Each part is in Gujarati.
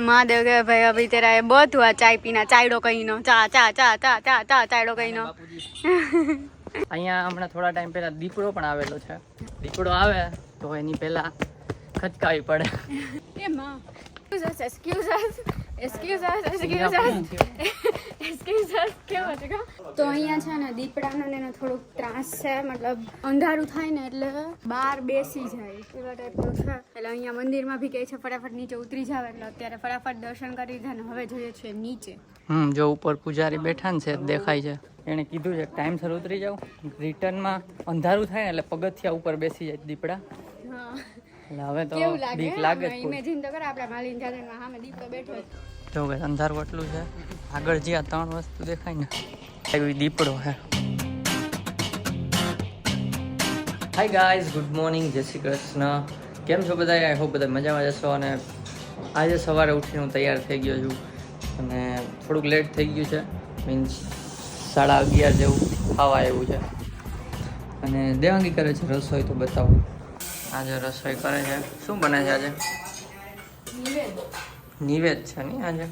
महादेव के भाई अभी तेरा ये बहुत हुआ चाय पीना चायडो कहीं नो चा चा चा चा चा चा चायडो कहीं नो અહીંયા હમણાં થોડા ટાઈમ પહેલા દીપડો પણ આવેલો છે. દીપડો આવે તો એની પહેલા ખચકાવી પડે. એ માં excuse us કેવો છે તો અહીંયા છે ને દીપડાનો ને એનો થોડુંક ત્રાસ છે મતલબ અંધારું થાય ને એટલે બહાર બેસી જાય એવા ટાઈપનું છે એટલે અહીંયા મંદિરમાં બી કહે છે ફટાફટ નીચે ઉતરી જાવ એટલે અત્યારે ફટાફટ દર્શન કરી જાય ને હવે જોઈએ છે નીચે. જો ઉપર પૂજારી બેઠા ને છે દેખાય છે. એણે કીધું છે ટાઈમસર ઉતરી જાવ રિટર્નમાં અંધારું થાય ને એટલે પગથિયા ઉપર બેસી જાય દીપડા. એટલે હવે તો બીક લાગે જ. ઇમેજિન તો કર આપણા માલીન જાદરમાં સામે દીપડો બેઠો જો કે અંધારું એટલું છે. આગળ જે આ 3 વસ્તુ દેખાય ને એવી દીપડો છે. હાય ગાઈઝ, ગુડ મોર્નિંગ, જય શ્રી કૃષ્ણ. કેમ છો બધા? આઈ હોપ બધા મજામાં જશો. અને આજે સવારે ઉઠીને હું તૈયાર થઈ ગયો છું અને થોડુંક લેટ થઈ ગયું છે. મીન્સ 11:30 જેવું ખાવા એવું છે. અને દેવાંગી કરે છે રસોઈ, તો બતાવું. આજે રસોઈ કરે છે. શું બને છે આજે? નિવેદ છે ને આજે.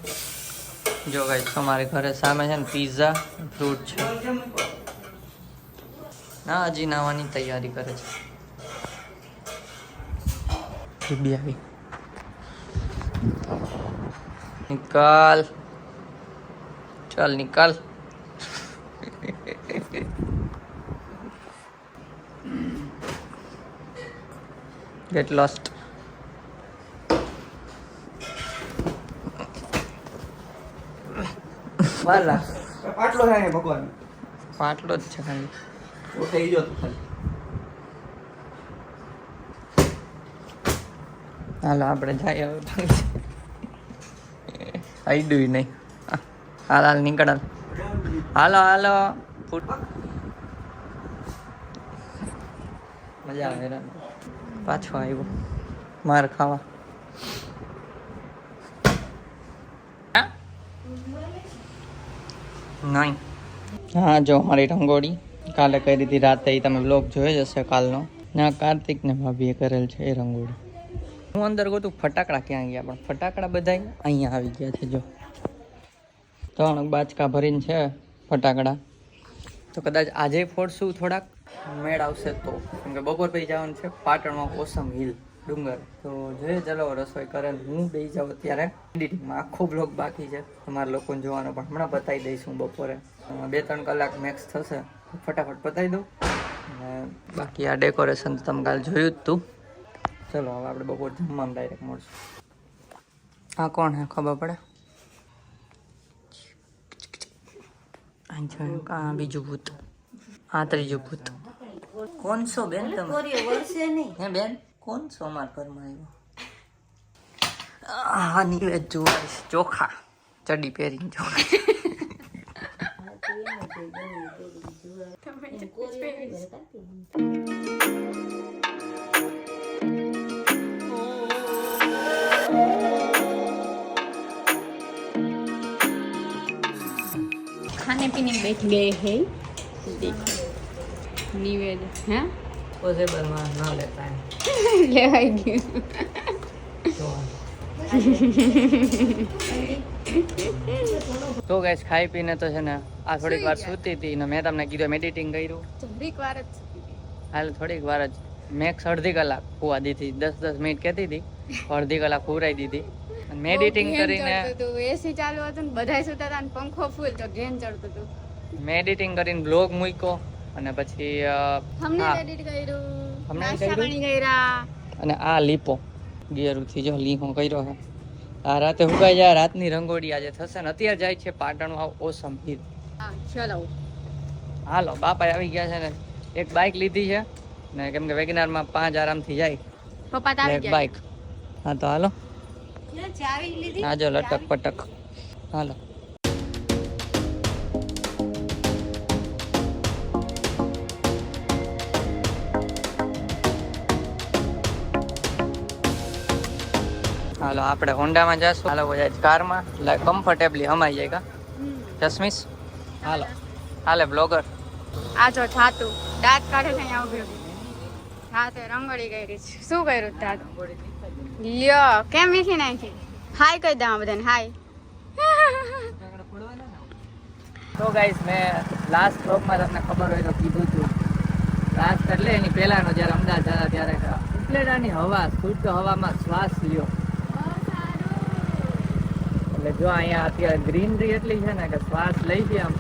જો ગાઈસ તમારે ઘરે સામે છે ને પિઝા ફ્રૂટ છે. ના હજી નાવાની તૈયારી કરે છે. બીબી આવી. નિકાલ, ચાલ નિકાલ. Get lost. વાલા પાટલો છે ને ભગવાન, પાટલો જ છે ખાલી. થઈ ગયો ખાલી. હાલો આપણે જઈએ હવે. આઈડું નહીં. હાલ હાલ નીકળ. હાલો હાલો. મજા આવે. પાછો આવ્યો માર ખાવા. નહીં. હા જો મારી રંગોળી કાલે કરી હતી રાતે. તમે બ્લોગ જોયો જ હશે કાલનો. ના કાર્તિક ને ભાભીએ કરેલ છે એ રંગોળી. હું અંદર ગોતું ફટાકડા ક્યાં ગયા, પણ ફટાકડા બધા અહીંયા આવી ગયા છે. જો 3 બાચકા ભરીને છે ફટાકડા. તો કદાચ આજે ફોડશું થોડાક મેળ આવશે તો. કેમ કે બપોર પછી જવાનું છે પાટણમાં કોસમ હિલ ડુંગર. તો જોઈએ ચલો રસોઈ કરે. હું બેસી જાઉં અત્યારે એડિટિંગમાં. આખો બ્લોગ બાકી છે તમારા લોકોને જોવાનો, પણ હમણાં પતાવી દઈશું બપોરે. 2-3 કલાક મેક્સ થશે, ફટાફટ પતાવી દઉં. અને બાકી આ ડેકોરેશન તો તમે કાલે જોયું જ તું. ચલો હવે આપણે બપોર જમવામાં ડાયરેક્ટ મળશું. આ કોણ હે ખબર પડે? આ બીજું ભૂત, આ ત્રીજું ભૂત. કોણ છો બેન તમે? હે બેન કોણ છો અમારા ઘરમાં આવ્યો? આ નિવેદ જોવા ચોખા ચડી પહેરીને જોવા. खाने पीने में बैठ गए हैं. देखो निवेद हैं पॉसिबल में ना लेता है. ले आएगी. તો ગાઈસ ખાઈ પીને તો છે ને આ થોડીક વાર સૂતી હતી ને મેં તમને કીધું એડિટિંગ કર્યું. થોડીક વાર જ હાલ થોડીક વાર જ મેક્સ અડધી કલાક ખુવા દીધી. 10-10 મિનિટ કહેતી હતી, અડધી કલાક ખુરાઈ દીધી. અને મેં એડિટિંગ કરીને એસી ચાલુ હતું ને બધાય સુતા હતા ને પંખો ફૂલ તો ઘેન ચડતું હતું. મેં એડિટિંગ કરીને બ્લોગ મૂક્યો અને પછી હમણાં એડિટ કર્યું, હમણાં નાસ્તા પાણી કર્યા. અને આ લીપો ગેરુથી જો લીહો કર્યો છે. આ રાતે હુકાઈ જાય. રાતની રંગોળી આજે થશે ને. અત્યારે જાય છે પાટણમાં ઓસમ હિલ. હા ચલો હાલો બાપા આવી ગયા છે ને. એક બાઇક લીધી છે ને, કેમ કે વેગનારમાં 5 આરામથી જાય. પપ્પા તો આવી એક ગયા. બાઇક. હા તો હાલો. ચાવી લીધી. હા જો લટક પટક. હાલો હાલો આપણે હોન્ડામાં જશું. હાલો જાય કારમાં કમ્ફર્ટેબલી હમાઈ જાય. કા જસ્મીસ હાલો હાલે બ્લોગર. આ જો થાતું દાંત કાઢે છે અહીંયા ઉભી. હાથે રંગોળી કરી છે. શું કર્યું દાંત? લ્યો કેમ મીઠી નાખી હાય કહી દઉં બધાને હાય તો ગાઈસ મેં લાસ્ટ બ્લોગમાં તમને ખબર હોય તો કીધું હતું લાસ્ટ એટલે એની પહેલાનો જ્યારે અમદાવાદ હતા ત્યારે ઉપલેટાની હવા શુદ્ધ હવામાં શ્વાસ લ્યો એટલે જો અહીંયા અત્યારે ગ્રીનરી એટલી છે ને કે શ્વાસ લઈ છે આમ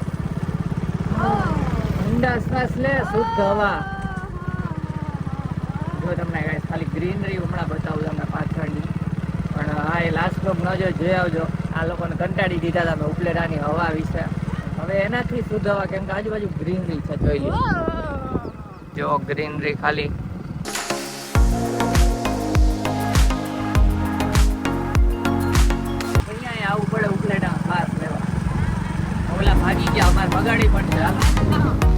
ઊંડા શ્વાસ લે શુદ્ધ હવા જો તમને ગાઈસ ખાલી ગ્રીનરી હમણાં બતાવું તમને પાછળની પણ હા એ લાસ્ટ બ્લોગ ન જોઈ આવજો આ લોકોને કંટાળી દીધા હતા મેં ઉપલેટાની હવા વિશે હવે એનાથી શુદ્ધ હવા કેમ કે આજુબાજુ ગ્રીનરી છે જોઈ લો જો ગ્રીનરી ખાલી અહીંયા આવવું પડે ઉપલેટા ખાસ લેવા ઓલા ભાગી ગયા અમારે બગાડી પણ છે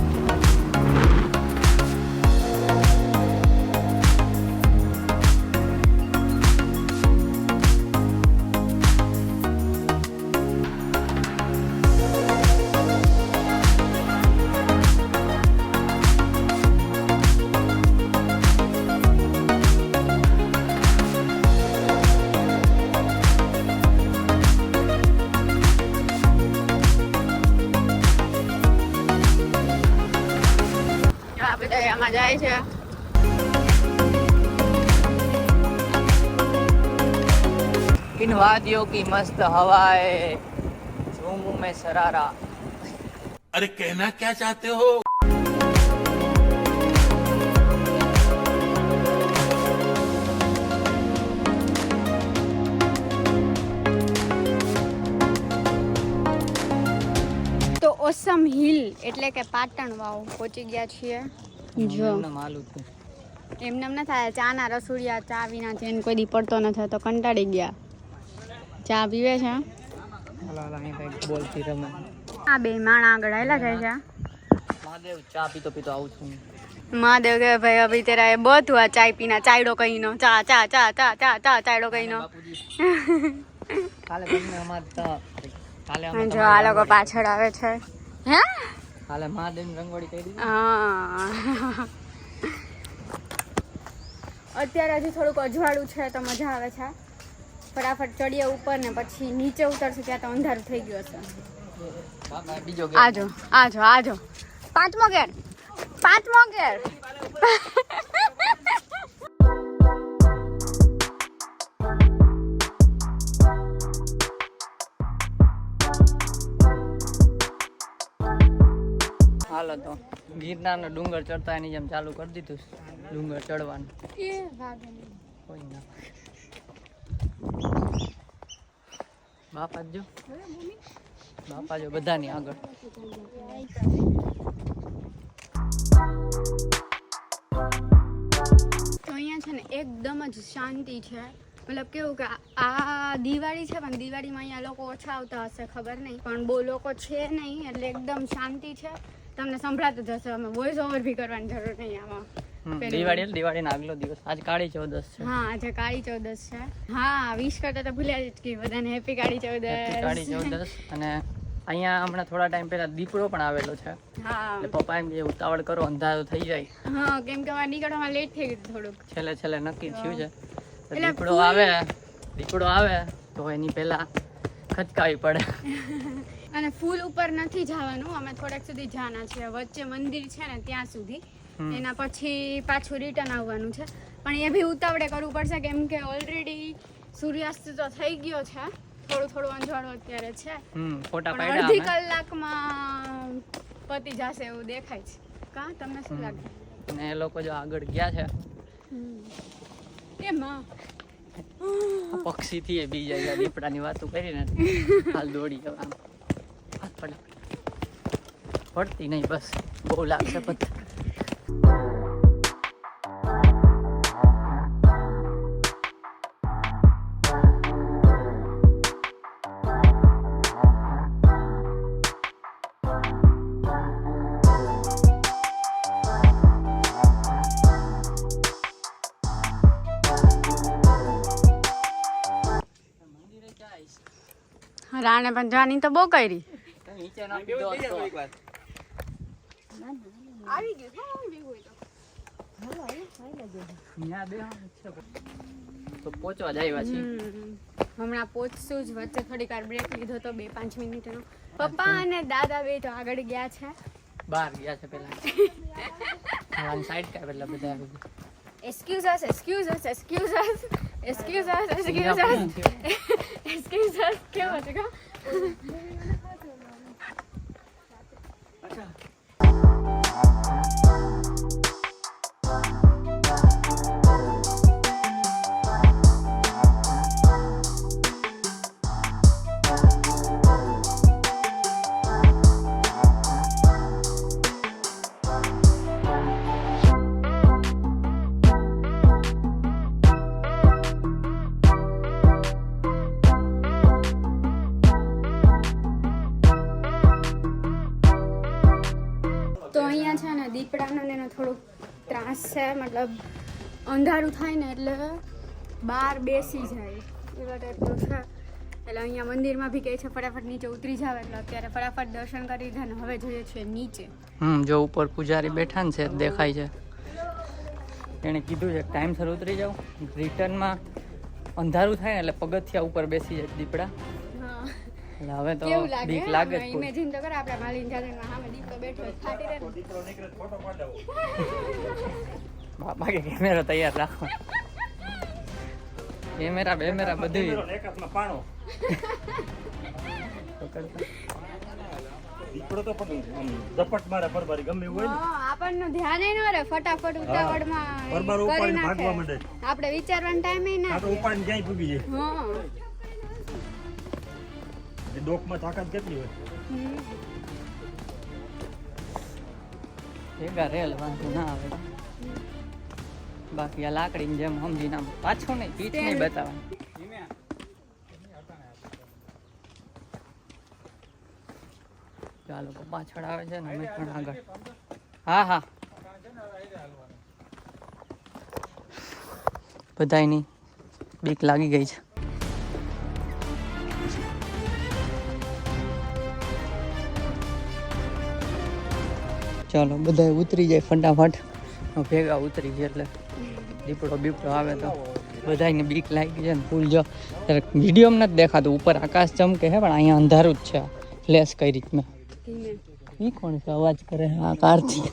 આમાં જાય છે इन वादियों की मस्त हवाएं झूमूं में सरारा अरे कहना क्या चाहते हो તો ઓસમ હિલ એટલે કે પાટણ વાવ પહોંચી ગયા છીએ જો માલું છું એમને એમ ન થાય ચાના રસોડિયા ચા વિના જેને કોઈ દી પડતો નથી તો કંટાળી ગયા ચા પીવે છે બોલતી રમે આ બે માણા આગળ આવેલા જાય છે મહાદેવ ચા પીતો પીતો આવું છું મહાદેવ કે ભાઈ અભી તેરા એ બહુ હુઆ ચાય પીના ચાયડો કહીનો ચા ચા ચા ચા ચા ચા ચાયડો કહીનો કાલે તમને અમાર તો કાલે અમે જો આ લોકો પાછળ આવે છે હે કાલે મહાદેવ રંગોળી કરી હા અત્યારે હજી થોડુંક અજવાળું છે તો મજા આવે છે ફટાફટ ચડીએ ઉપર ને પછી નીચે ઉતરશું ત્યાં તો અંધારું થઈ ગયું હશે બીજો આજો આજો આજો પાંચમો ગેર હાલો તો ગિરનારનો ડુંગર ચડતા એની જેમ ચાલુ કરી દીધું ડુંગર ચડવાનું કોઈ ના બાપા જો બધાની આગળ તો અહીંયા છે ને એકદમ જ શાંતિ છે મતલબ કેવું કે આ દિવાળી છે પણ દિવાળીમાં અહીંયા લોકો ઓછા આવતા હશે ખબર નહીં પણ બહુ લોકો છે નહીં એટલે એકદમ શાંતિ છે તમને સંભળાતું જ હશે અમે વોઇસ ઓવર બી કરવાની જરૂર નહીં આમાં દિવાળીનો આગલો દિવસ આજ કાળી ચૌદસ છે હા આજે કાળી ચૌદસ છે હા વિશ કરતા તો ભૂલ્યા જ કે બધાને હેપી કાળી ચૌદસ અને અહીંયા હમણાં થોડા ટાઈમ પહેલા દીપડો પણ આવેલો છે હા એટલે પપ્પા એમ કે ઉતાવળ કરો અંધારું થઈ જાય હા કેમ કે અમારે નીકળવામાં લેટ થઈ ગયું થોડુંક છેલ્લે નક્કી થયું છે એટલે દીપડો આવે તો એની પહેલા ખચકાવી પડે અને ફૂલ ઉપર નથી જવાનું અમે થોડાક સુધી જવાના છે વચ્ચે મંદિર છે ને ત્યાં સુધી એના પછી પાછું રિટર્ન આવવાનું છે પણ એ બી ઉતાવળે કરવું પડશે કેમ કે ઓલરેડી સૂર્યાસ્ત તો થઈ ગયો છે થોડું અંજવાળું અત્યારે છે ફોટા પણ અડધી કલાકમાં પતી જશે એવું દેખાય છે કા તમને શું લાગે અને એ લોકો જો આગળ ગયા છે એમાં પક્ષી થી બી જાય દીપડાની વાતો કરીને હાલ દોડી જવા હાથ પડતી નહીં બસ બહુ લાગશે પત્થર રાણે પણ જાની તો બહુ કરી નીચે નાખી દો તો આવી ગયું ત્યાં બે છે તો પહોંચવા જ આવ્યા છીએ. હમણાં પહોંચશું જ. વચ્ચે થોડીક વાર બ્રેક લીધો તો 2-5 મિનિટનો. પપ્પા અને દાદા બે તો આગળ ગયા છે. બહાર ગયા છે પેલા સાઈડ કા પેલા બધા Excuse us, excuse us, excuse us, excuse us, excuse us, excuse us. क्या बचेगा? તો અહીંયા છે ને દીપડાનો ને એનો થોડોક ત્રાસ છે. મતલબ અંધારું થાય ને એટલે બહાર બેસી જાય એવા ટાઈપનો છે. એટલે અહીંયા મંદિરમાં બી કહે છે ફટાફટ નીચે ઉતરી જાવ. એટલે અત્યારે ફટાફટ દર્શન કરી લીધા ને હવે જોઈએ છીએ નીચે. જો ઉપર પૂજારી બેઠા ને છે દેખાય છે. એણે કીધું છે ટાઈમસર ઉતરી જાવ. રિટર્નમાં અંધારું થાય ને એટલે પગથિયા ઉપર બેસી જાય દીપડા. હા એટલે હવે તો કેવું લાગે બીક લાગે જ. ઇમેજિન તો કરે આપણે માલીન જાદનમાં સામે દીપડો બેઠો હોય ફાટી રહે ને. બાપા કે કેમેરા તૈયાર રાખો. કેમેરા બેમેરા બધું આપણને ધ્યાન ન રહે. ફટાફટ ઉતાવળમાં કરી નાખે. આપણે વિચારવાનો ટાઈમ ના હા ડોકમાં તાકાત કેટલી હોય? ભેગા રેલ વાંધો ના આવે. બાકી આ લાકડીની જેમ સમજીને આમ પાછું નહીં પીઠ નહીં બતાવવાની. ચાલો પાછળ આવે છે ને અમે પણ આગળ. હા હા બધાયની બીક લાગી ગઈ છે. ચાલો બધા ઉતરી જાય ફટાફટ. ભેગા ઉતરી ગયા એટલે દીપડો બીપડો આવે તો બધાને બીક લાગી જાય ને ફૂલ. જો વિડીયોમાં નથી દેખાતું ઉપર આકાશ ચમકે છે પણ અહીંયા અંધારું જ છે. ફ્લેશ કઈ રીતના એ કોણ છે અવાજ કરે છે? આ કાર્તિક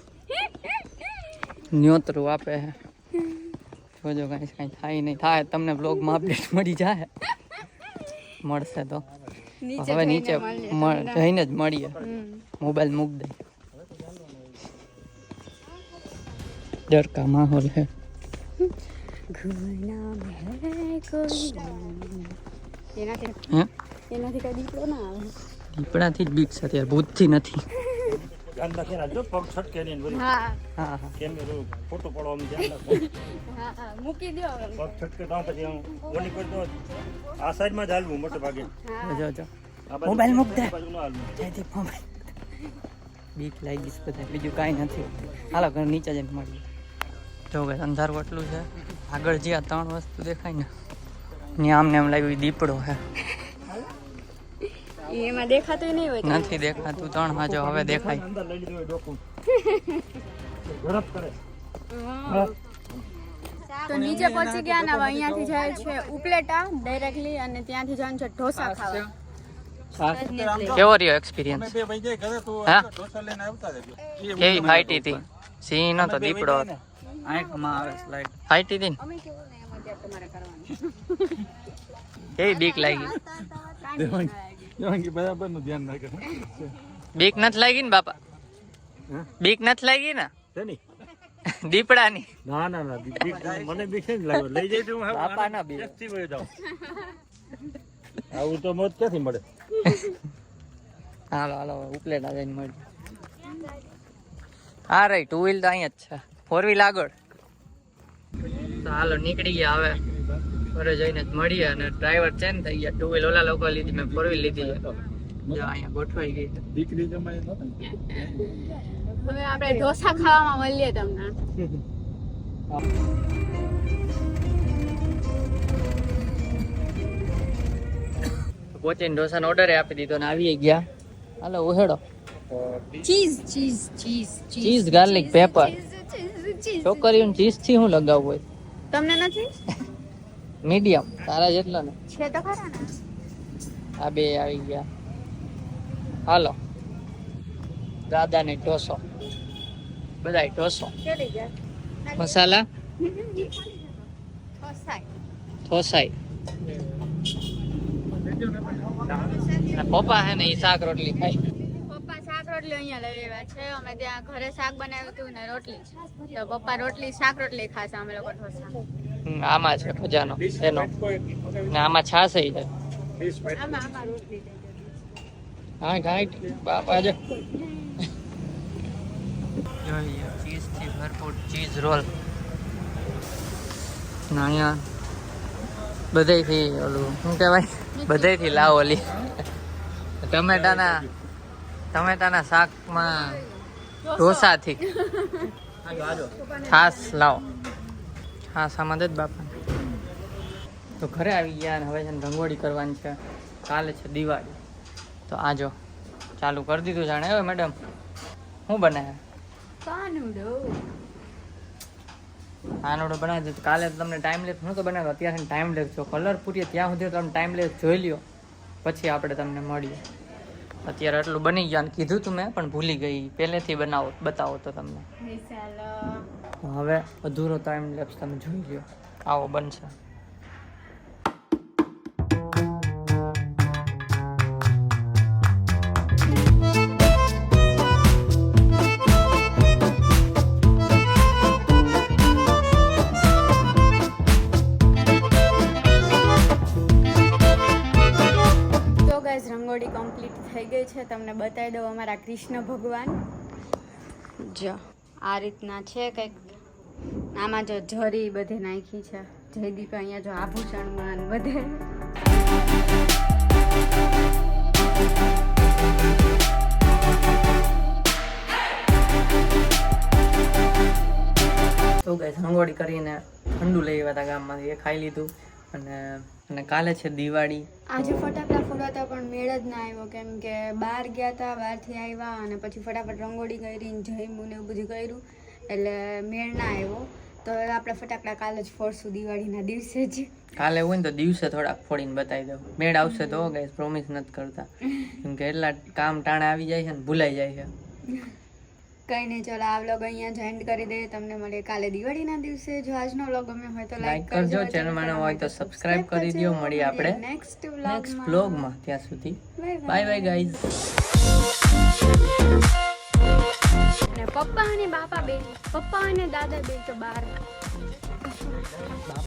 ન્યોતરું આપે છે. જોજો કાંઈ થાય નહીં. થાય તમને બ્લોગમાં અપડેટ મળી જાય. મળશે તો હવે નીચે જઈને જ મળીએ. મોબાઈલ મૂક દે. डर का माहौल है. દીપડાથી જ બીક છે અત્યારે, ભૂતથી નથી. મૂકી દો પગ છટકે તો પછી ઓલી કોઈ તો આ સાઈડમાં જ હાલવું મોટે ભાગે. મોબાઈલ મૂક દે. બીક લાગી છે બધા, બીજું કાંઈ નથી. હાલો ઘર નીચે જઈને મળીએ. જો ભાઈ અંધારું એટલું છે. આગળ જે આ 3 વસ્તુ દેખાય ને ત્યાં આમને એમ લાગ્યું દીપડો છે. એમાં દેખાતું નહીં હોય. નથી દેખાતું. 3 હા જો હવે દેખાય. અંદર લઈ લીધું હોય ડોકું ઝડપ કરે. તો નીચે પહોંચી ગયા ને હવે અહીંયાથી જાય છે ઉપલેટા ડાયરેક્ટલી અને ત્યાંથી જવાનું છે ઢોસા ખાવા. કેવો રહ્યો એક્સપિરિયન્સ? હા કેવી ફાઈટી હતી? સિંહ નતો દીપડો હતો. આંખમાં આવે સ્લાઇડ. ફાઈટી હતી ને કેવી બીક લાગી? બરાબર નું ધ્યાન રાખે. બીક નથી લાગી ને બાપા? બીક નથી લાગી ને દીપડાની? ના ના ના મને બીક નહીં લાગ્યો. લઈ જઈ તું બાપા ના બીક. આવું તો મોત ક્યાંથી મળે? હાલો હાલો ઉપલેટા જઈને મળી. હા રહી 2 વ્હીલ તો અહીંયા જ છે. 4 વ્હીલ આગળ. તો હાલો નીકળી ગયા હવે. ઘરે જઈને જ મળીએ. અને ડ્રાઈવર ચેન્જ થઈ ગયા. 2 વ્હીલ ઓલા લોકો લીધી, મેં 4 વ્હીલ લીધી છે. જો અહીંયા ગોઠવાઈ ગઈ. દીકરી જમાઈ નહોતી. હવે આપણે ઢોસા ખાવામાં મળીએ તમને. પહોંચીને ઢોસાનો ઓર્ડર આપી દીધો ને આવી ગયા. હાલો ઉહેડો. Cheese garlic pepper. છોકરીઓને ચીઝ થી શું લગાવવું હોય? તમને નથી? મીડિયમ તારા જેટલો ને છે તો ખરા ને. આ બે આવી ગયા. હાલો દાદાને ઢોસો, બધાય ઢોસો, કેટલી ગયા મસાલા થોસાઈ. અને પપ્પા હે ને એ શાક રોટલી ખાય. પપ્પા શાક રોટલી અહીંયા લઈ આવ્યા છે. અમે ત્યાં ઘરે શાક બનાવ્યું હતું ને રોટલી, તો પપ્પા રોટલી શાક રોટલી ખાશે, અમે લોકો ઢોસા. આમાં છે ખજાનો એનો, ને આમાં છાશ છે. આમાં રોટલી દઈ દેવી. હા ગાઈટ બાપા જો જોઈએ ચીઝ થી ભરપૂર ચીઝ રોલ. ને અહીંયા બધેયથી ઓલું શું કહેવાય, બધેયથી લાવ ઓલી ટમેટાના શાકમાં ઢોસાથી છાશ લાવો. છાશ આમાં જ બાપા. તો ઘરે આવી ગયા અને હવે છે ને રંગોળી કરવાની છે. કાલે છે દિવાળી, તો આજો ચાલુ કરી દીધું. જાણે હવે મેડમ શું બનાવ્યા? આનોડો બનાવી દીધું. કાલે તો તમને ટાઈમ લેસ નહોતો બનાવ્યો, અત્યારે ટાઈમ લેસ છો. કલર પૂરીએ ત્યાં સુધી તમે ટાઈમ લેસ જોઈ લ્યો, પછી આપણે તમને મળીએ. અત્યારે એટલું બની ગયા કીધું તું મેં, પણ ભૂલી ગઈ. પહેલેથી બતાવો તો તમને. હવે અધૂરો ટાઈમ લેપ્સ તમે જોઈ લ્યો. આવો બનશે. રંગોળી કમ્પ્લીટ થઈ ગઈ છે. તમને બતાવી દઉં અમારા કૃષ્ણ ભગવાન. જો આ રીતના છે કંઈક. આમાં જો જરી બધે નાખી છે. જયદીપ અહીંયા જો આભૂષણમાં બધે. તો ગાઈસ રંગોળી કરીને ઠંડુ લઈ આવ્યા હતા ગામમાંથી, એ ખાઈ લીધું. અને કાલે છે દિવાળી. આજે ફટાકડા ફોડાતા પણ મેળ જ ના આવ્યો, કેમ કે બહાર ગયા હતા, બહારથી આવ્યા અને પછી ફટાફટ રંગોળી કરીને જઈમું ને એવું બધું કર્યું, એટલે મેળ ના આવ્યો. તો હવે આપણે ફટાકડા કાલે જ ફોડશું, દિવાળીના દિવસે જ. કાલે હોય ને તો દિવસે થોડાક ફોડીને બતાવી દઉં. મેળ આવશે તો ગાઈસ, પ્રોમિસ નથી કરતા, કેમ કે એટલા કામ ટાણે આવી જાય છે ને ભૂલાઈ જાય છે. કઈ નહીં, ચલો આ વ્લોગ અહીંયા જ એન્ડ કરી દઈએ. તમને મળીએ કાલે દિવાળીના દિવસે. જો આજનો વ્લોગ ગમ્યો હોય તો લાઈક કરજો, ચેનલમાં નવા હોય તો સબસ્ક્રાઇબ કરી દો. મળીએ આપણે નેક્સ્ટ વ્લોગમાં. ત્યાં સુધી બાય બાય ગાઈઝ. અને પપ્પા અને બાપા બે, પપ્પા અને દાદા બે તો બહાર.